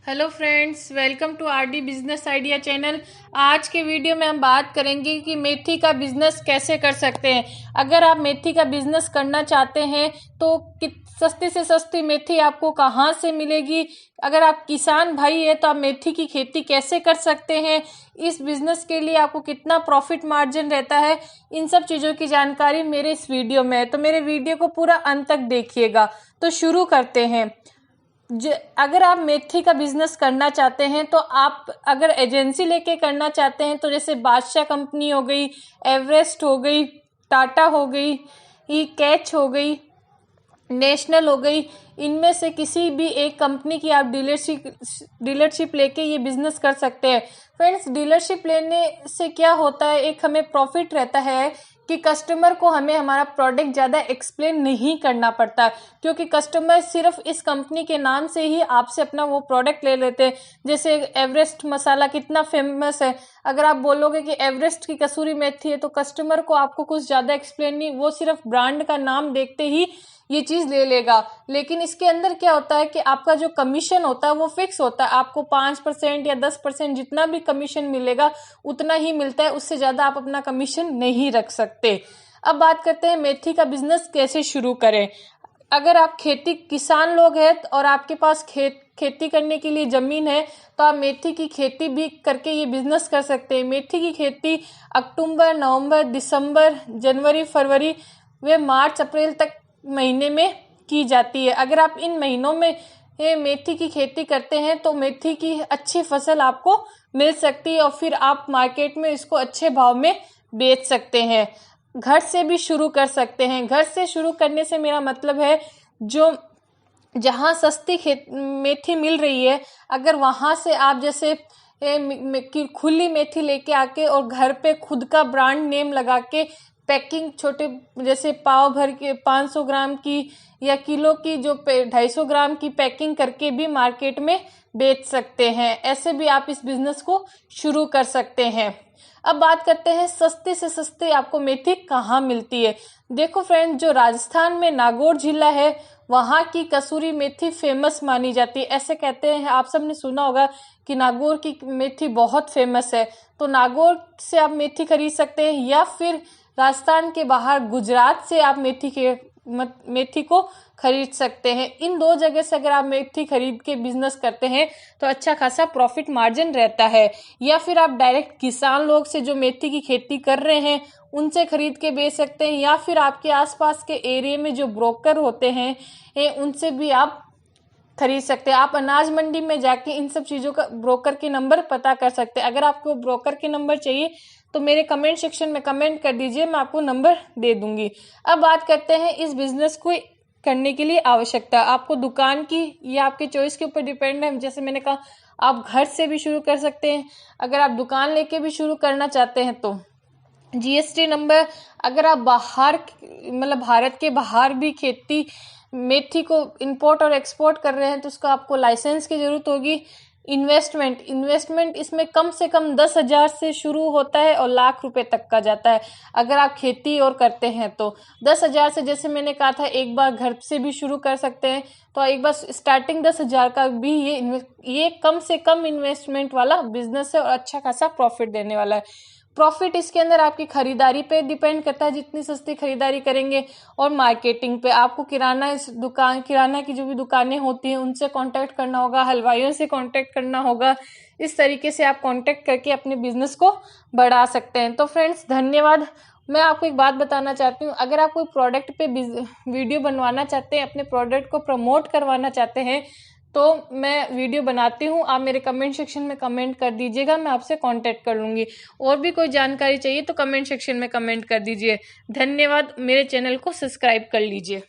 Hello friends, welcome to RD business idea channel. आज के video में हम बात करेंगे कि मेथी का बिजनेस कैसे कर सकते हैं। अगर आप मेथी का बिजनेस करना चाहते हैं तो सस्ती से सस्ती मेथी आपको कहाँ से मिलेगी। अगर आप किसान भाई है तो आप मेथी की खेती कैसे कर सकते हैं। इस बिजनेस के लिए आपको कितना प्रॉफिट मार्जिन रहता है, इन सब चीज़ों की जानकारी मेरे इस वीडियो में है। तो मेरे वीडियो को पूरा अंत तक देखिएगा। तो शुरू करते हैं। अगर आप मेथी का बिजनेस करना चाहते हैं तो आप अगर एजेंसी लेके करना चाहते हैं तो जैसे बादशाह कंपनी हो गई, एवरेस्ट हो गई, टाटा हो गई, कैच हो गई, नेशनल हो गई, इनमें से किसी भी एक कंपनी की आप डीलरशिप लेके ये बिजनेस कर सकते हैं। फ्रेंड्स, डीलरशिप लेने से क्या होता है, एक हमें प्रॉफिट रहता है कि कस्टमर को हमें हमारा प्रोडक्ट ज़्यादा एक्सप्लेन नहीं करना पड़ता, क्योंकि कस्टमर सिर्फ इस कंपनी के नाम से ही आपसे अपना वो प्रोडक्ट ले लेते हैं। जैसे एवरेस्ट मसाला कितना फेमस है, अगर आप बोलोगे कि एवरेस्ट की कसूरी मेथी है तो कस्टमर को आपको कुछ ज़्यादा एक्सप्लेन नहीं, वो सिर्फ ब्रांड का नाम देखते ही ये चीज़ ले लेगा। लेकिन इसके अंदर क्या होता है कि आपका जो कमीशन होता है वो फिक्स होता है। आपको 5% या 10% जितना भी कमीशन मिलेगा उतना ही मिलता है, उससे ज़्यादा आप अपना कमीशन नहीं रख सकते। अब बात करते हैं मेथी का बिजनेस कैसे शुरू करें। अगर आप किसान लोग हैं और आपके पास खेती करने के लिए ज़मीन है तो आप मेथी की खेती भी करके ये बिजनेस कर सकते हैं। मेथी की खेती अक्टूबर, नवंबर, दिसंबर, जनवरी, फरवरी व मार्च, अप्रैल तक महीने में की जाती है। अगर आप इन महीनों में मेथी की खेती करते हैं तो मेथी की अच्छी फसल आपको मिल सकती है और फिर आप मार्केट में इसको अच्छे भाव में बेच सकते हैं। घर से भी शुरू कर सकते हैं। घर से शुरू करने से मेरा मतलब है जो जहाँ सस्ती मेथी मिल रही है, अगर वहाँ से आप जैसे खुली मेथी लेके आके और घर पे खुद का ब्रांड नेम लगा के पैकिंग छोटे जैसे पाव भर के 500 ग्राम की या किलो की जो 250 ग्राम की पैकिंग करके भी मार्केट में बेच सकते हैं। ऐसे भी आप इस बिजनेस को शुरू कर सकते हैं। अब बात करते हैं सस्ती से सस्ती आपको मेथी कहाँ मिलती है। देखो फ्रेंड, जो राजस्थान में नागौर जिला है वहाँ की कसूरी मेथी फेमस मानी जाती है। ऐसे कहते हैं, आप सबने सुना होगा कि नागौर की मेथी बहुत फेमस है। तो नागौर से आप मेथी खरीद सकते हैं या फिर राजस्थान के बाहर गुजरात से आप मेथी को खरीद सकते हैं। इन दो जगह से अगर आप मेथी खरीद के बिजनेस करते हैं तो अच्छा खासा प्रॉफिट मार्जिन रहता है। या फिर आप डायरेक्ट किसान लोग से जो मेथी की खेती कर रहे हैं उनसे खरीद के बेच सकते हैं, या फिर आपके आसपास के एरिया में जो ब्रोकर होते हैं उनसे भी आप खरीद सकते हैं। आप अनाज मंडी में जाके इन सब चीज़ों का ब्रोकर के नंबर पता कर सकते हैं। अगर आपको ब्रोकर के नंबर चाहिए तो मेरे कमेंट सेक्शन में कमेंट कर दीजिए, मैं आपको नंबर दे दूंगी। अब बात करते हैं इस बिजनेस को करने के लिए आवश्यकता। आपको दुकान की या आपके चॉइस के ऊपर डिपेंड है। जैसे मैंने कहा, आप घर से भी शुरू कर सकते हैं। अगर आप दुकान लेके भी शुरू करना चाहते हैं तो जीएसटी नंबर, अगर आप बाहर भारत के बाहर भी खेती मेथी को इंपोर्ट और एक्सपोर्ट कर रहे हैं तो उसका आपको लाइसेंस की जरूरत होगी। इन्वेस्टमेंट इसमें कम से कम 10,000 से शुरू होता है और लाख रुपए तक का जाता है। अगर आप खेती और करते हैं तो 10,000 से, जैसे मैंने कहा था, एक बार घर से भी शुरू कर सकते हैं। तो एक बार स्टार्टिंग 10,000 का भी ये कम से कम इन्वेस्टमेंट वाला बिजनेस है और अच्छा खासा प्रॉफिट देने वाला है। प्रॉफिट इसके अंदर आपकी खरीदारी पे डिपेंड करता है, जितनी सस्ती खरीदारी करेंगे, और मार्केटिंग पे। आपको किराना की जो भी दुकानें होती हैं उनसे कांटेक्ट करना होगा, हलवाइयों से कांटेक्ट करना होगा। इस तरीके से आप कांटेक्ट करके अपने बिजनेस को बढ़ा सकते हैं। तो फ्रेंड्स, धन्यवाद। मैं आपको एक बात बताना चाहती हूँ, अगर आप कोई प्रोडक्ट पे वीडियो बनवाना चाहते हैं, अपने प्रोडक्ट को प्रमोट करवाना चाहते हैं तो मैं वीडियो बनाती हूँ, आप मेरे कमेंट सेक्शन में कमेंट कर दीजिएगा, मैं आपसे कांटेक्ट कर लूँगी। और भी कोई जानकारी चाहिए तो कमेंट सेक्शन में कमेंट कर दीजिए। धन्यवाद। मेरे चैनल को सब्सक्राइब कर लीजिए।